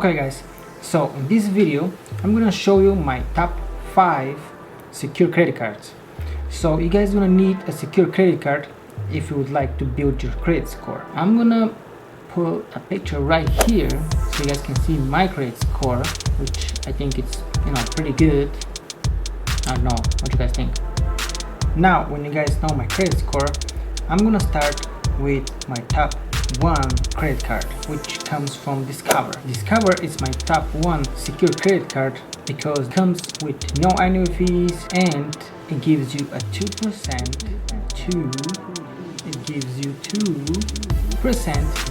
Okay guys, so in this video I'm gonna show you my top 5 secure credit cards. So you guys gonna need a secure credit card if you would like to build your credit score. I'm gonna put a picture right here so you guys can see my credit score, which I think it's pretty good. I don't know what you guys think. Now when you guys know my credit score, I'm gonna start with my top 1 credit card, which comes from Discover. Discover is my top 1 secure credit card because it comes with no annual fees and it gives you a 2%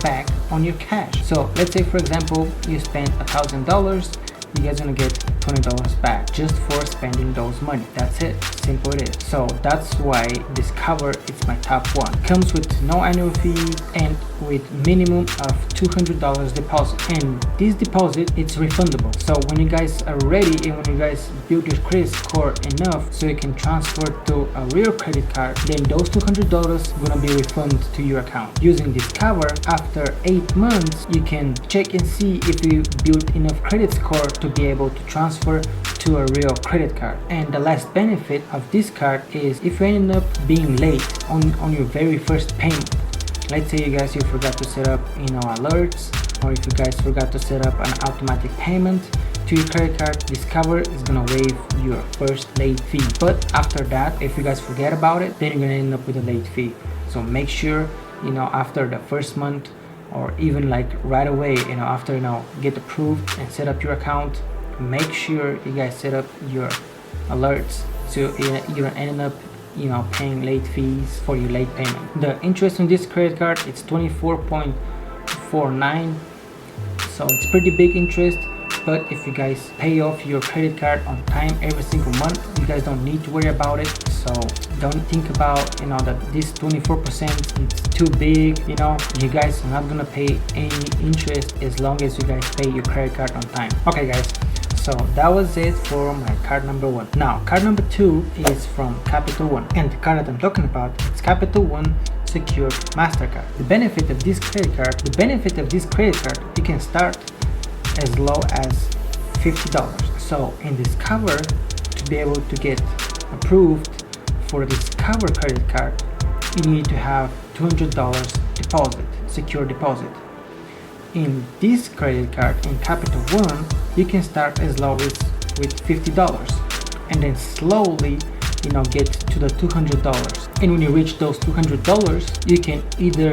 back on your cash. So let's say for example you spend $1,000, you guys gonna get $20 back just for spending those money. That's it, simple it is. So that's why Discover is my top 1. Comes with no annual fee and with minimum of $200 deposit, and this deposit it's refundable. So when you guys are ready and when you guys build your credit score enough so you can transfer to a real credit card, then those $200 gonna be refunded to your account. Using Discover, after 8 months you can check and see if you built enough credit score to be able to transfer to a real credit card. And the last benefit of this card is if you end up being late on your very first payment, let's say you forgot to set up alerts, or if you guys forgot to set up an automatic payment to your credit card, Discover is gonna waive your first late fee. But after that, if you guys forget about it, then you're gonna end up with a late fee. So make sure after the first month, or even like right away, after get approved and set up your account, make sure you guys set up your alerts so you don't end up paying late fees for your late payment. The interest on this credit card it's 24.49, so it's pretty big interest. But if you guys pay off your credit card on time every single month, you guys don't need to worry about it. So don't think about that this 24% is too big. You guys are not gonna pay any interest as long as you guys pay your credit card on time. Okay guys, so that was it for my card number 1. Now card number 2 is from Capital One, and the card that I'm talking about is Capital One Secured Mastercard. The benefit of this credit card, you can start as low as $50. So in Discover, to be able to get approved for a Discover credit card, you need to have $200 deposit, secure deposit. In this credit card in Capital One, you can start as low as with $50 and then slowly get to the $200. And when you reach those $200, you can either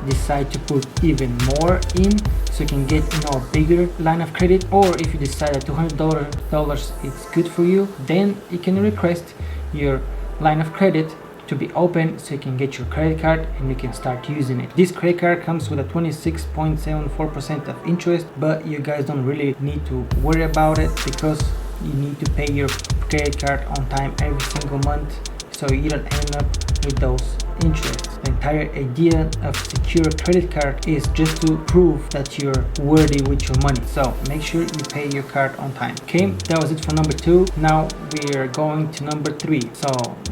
decide to put even more in so you can get a bigger line of credit, or if you decide that $200 is good for you, then you can request your line of credit to be open so you can get your credit card and you can start using it. This credit card comes with a 26.74% of interest, but you guys don't really need to worry about it because you need to pay your credit card on time every single month, so you don't end up with those interests. The entire idea of secure credit card is just to prove that you're worthy with your money. So make sure you pay your card on time. Okay, that was it for number 2. Now we are going to number 3. So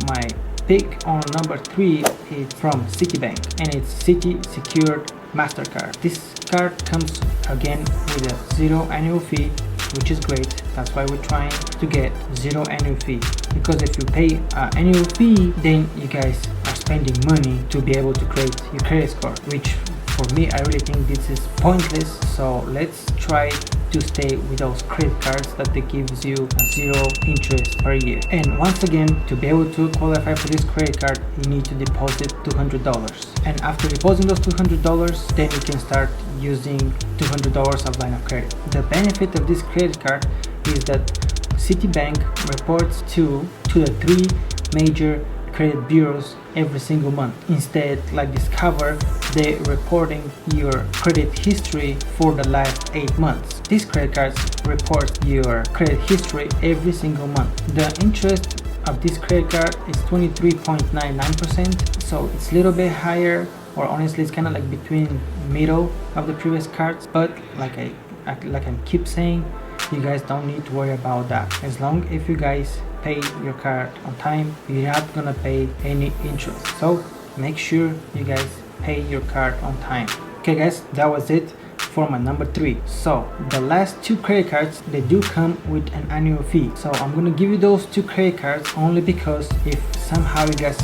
my pick on number 3 is from Citibank, and it's Citi Secured Mastercard. This card comes again with a 0 annual fee, which is great. That's why we're trying to get 0 annual fee, because if you pay an annual fee, then you guys are spending money to be able to create your credit score, which for me I really think this is pointless. So let's try to stay with those credit cards that they gives you a 0 interest per year. And once again, to be able to qualify for this credit card, you need to deposit $200, and after depositing those $200, then you can start using $200 of line of credit. The benefit of this credit card is that Citibank reports to the 3 major credit bureaus every single month. Instead, like Discover, they're reporting your credit history for the last 8 months. This credit card reports your credit history every single month. The interest of this credit card is 23.99%, so it's a little bit higher, or honestly it's kind of like between middle of the previous cards. But like I keep saying, you guys don't need to worry about that. As long if you guys pay your card on time, you're not gonna pay any interest. So make sure you guys pay your card on time. Okay guys, that was it for my number 3. So the last 2 credit cards, they do come with an annual fee. So I'm gonna give you those 2 credit cards only because if somehow you guys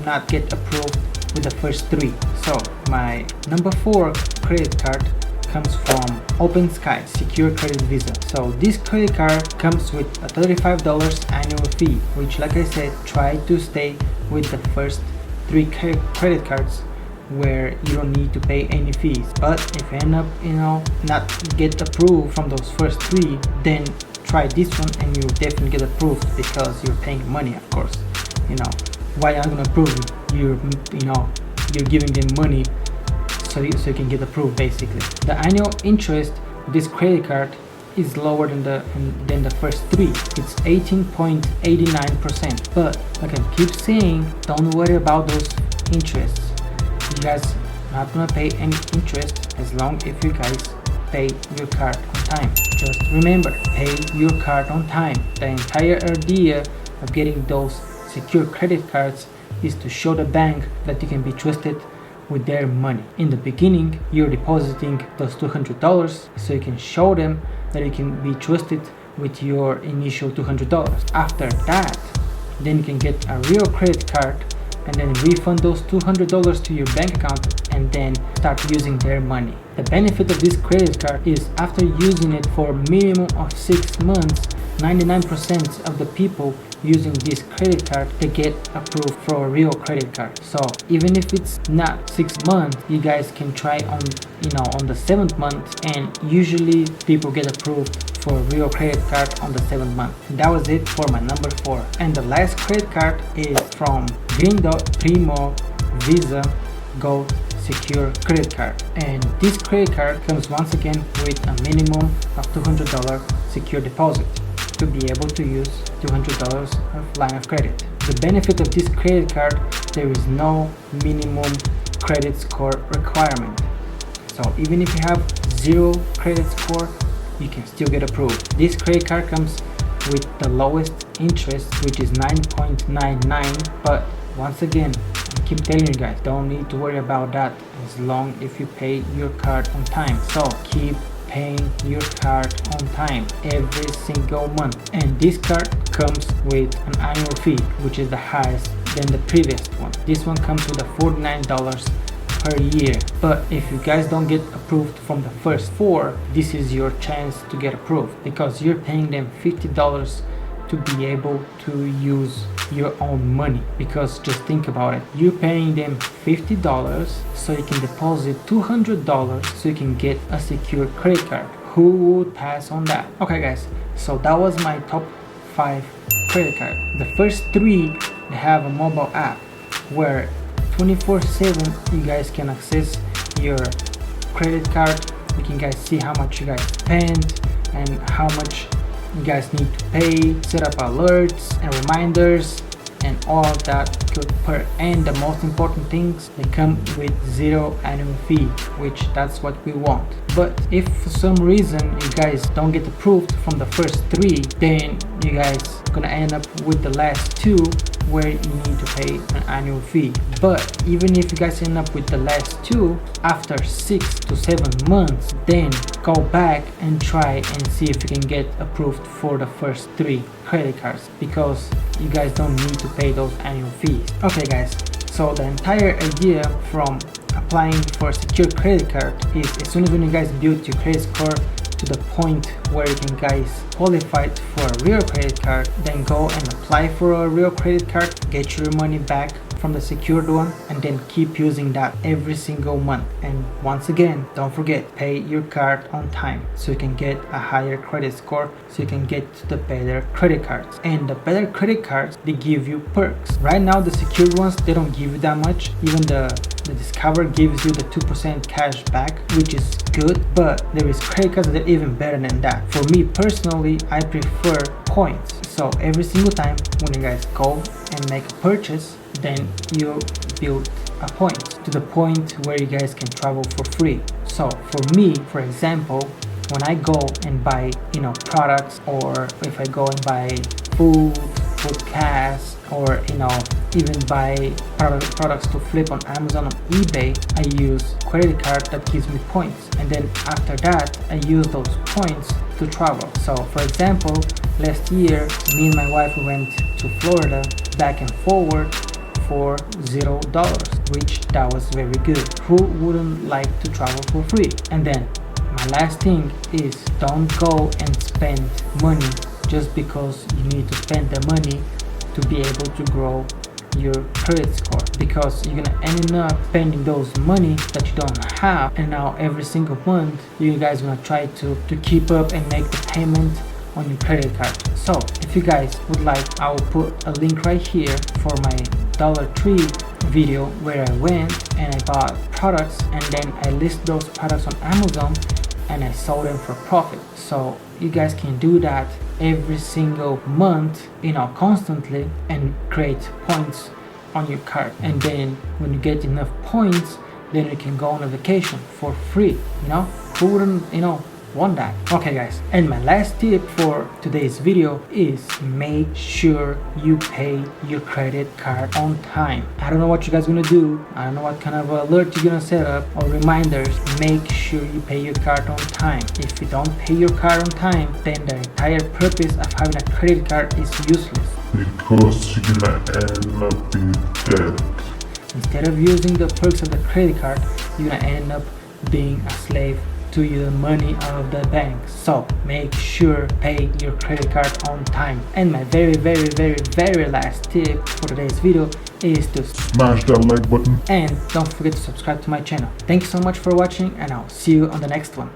not get approved with the first 3. So my number 4 credit card comes from Open Sky Secure Credit Visa. So this credit card comes with a $35 annual fee, which, like I said, try to stay with the first 3 credit cards where you don't need to pay any fees. But if you end up, not get approved from those first 3, then try this one and you definitely get approved because you're paying money, of course. Why I'm gonna approve you? You're giving them money so you can get approved. Basically, the annual interest of this credit card is lower than the first 3. It's 18.89%. But like I keep saying, don't worry about those interests. You guys not gonna pay any interest as long if you guys pay your card on time. Just remember, pay your card on time. The entire idea of getting those secure credit cards is to show the bank that you can be trusted with their money. In the beginning, you're depositing those $200 so you can show them that you can be trusted with your initial $200. After that, then you can get a real credit card and then refund those $200 to your bank account and then start using their money. The benefit of this credit card is after using it for a minimum of 6 months, 99% of the people using this credit card, they get approved for a real credit card. So even if it's not 6 months, you guys can try on the 7th month, and usually people get approved for a real credit card on the 7th month. And that was it for my number 4. And the last credit card is from Green Dot Primo Visa Gold Secure Credit Card. And this credit card comes once again with a minimum of $200 secure deposit to be able to use $200 of line of credit. The benefit of this credit card, there is no minimum credit score requirement. So even if you have 0 credit score, you can still get approved. This credit card comes with the lowest interest, which is 9.99, but once again, I keep telling you guys, don't need to worry about that as long if you pay your card on time. So keep paying your card on time every single month. And this card comes with an annual fee, which is the highest than the previous one. This one comes with a $49 per year. But if you guys don't get approved from the first 4, this is your chance to get approved because you're paying them $50 to be able to use your own money. Because just think about it, you're paying them $50 so you can deposit $200 so you can get a secure credit card. Who would pass on that? Okay guys, so that was my top 5 credit card. The first 3, they have a mobile app where 24/7 you guys can access your credit card. You can guys see how much you guys spend and how much you guys need to pay, set up alerts and reminders and all of that good perk. And the most important things, they come with 0 annual fee, which that's what we want. But if for some reason you guys don't get approved from the first 3, then you guys gonna end up with the last 2 where you need to pay an annual fee. But even if you guys end up with the last 2, after 6 to 7 months, then go back and try and see if you can get approved for the first 3 credit cards because you guys don't need to pay those annual fees. Okay guys, so the entire idea from applying for a secure credit card is as soon as when you guys build your credit score to the point where you can guys qualify for a real credit card, then go and apply for a real credit card, get your money back from the secured one, and then keep using that every single month. And once again, don't forget, pay your card on time so you can get a higher credit score, so you can get the better credit cards. And the better credit cards, they give you perks. Right now the secured ones, they don't give you that much. Even the Discover gives you the 2% cash back, which is good, but there is credit cards that are even better than that. For me personally, I prefer points. So every single time when you guys go and make a purchase, then you build a point to the point where you guys can travel for free. So for me, for example, when I go and buy products, or if I go and buy food gas, or even buy products to flip on Amazon or eBay, I use credit card that gives me points, and then after that I use those points to travel. So for example, last year me and my wife went to Florida back and forward for $0, which that was very good. Who wouldn't like to travel for free? And then my last thing is, don't go and spend money just because you need to spend the money to be able to grow your credit score, because you're gonna end up spending those money that you don't have, and now every single month you guys gonna try to keep up and make the payment on your credit card. So if you guys would like, I will put a link right here for my Dollar Tree video where I went and I bought products and then I list those products on Amazon and I sold them for profit. So you guys can do that every single month, constantly, and create points on your card. And then when you get enough points, then you can go on a vacation for free. Who wouldn't want that? Okay guys, and my last tip for today's video is make sure you pay your credit card on time. I don't know what you guys gonna do, I don't know what kind of alert you're gonna set up or reminders. Make sure you pay your card on time. If you don't pay your card on time, then the entire purpose of having a credit card is useless, because you're gonna end up in debt. Instead of using the perks of the credit card, you're gonna end up being a slave to your money out of the bank. So make sure pay your credit card on time. And my very last tip for today's video is to smash that like button and don't forget to subscribe to my channel. Thank you so much for watching, and I'll see you on the next one.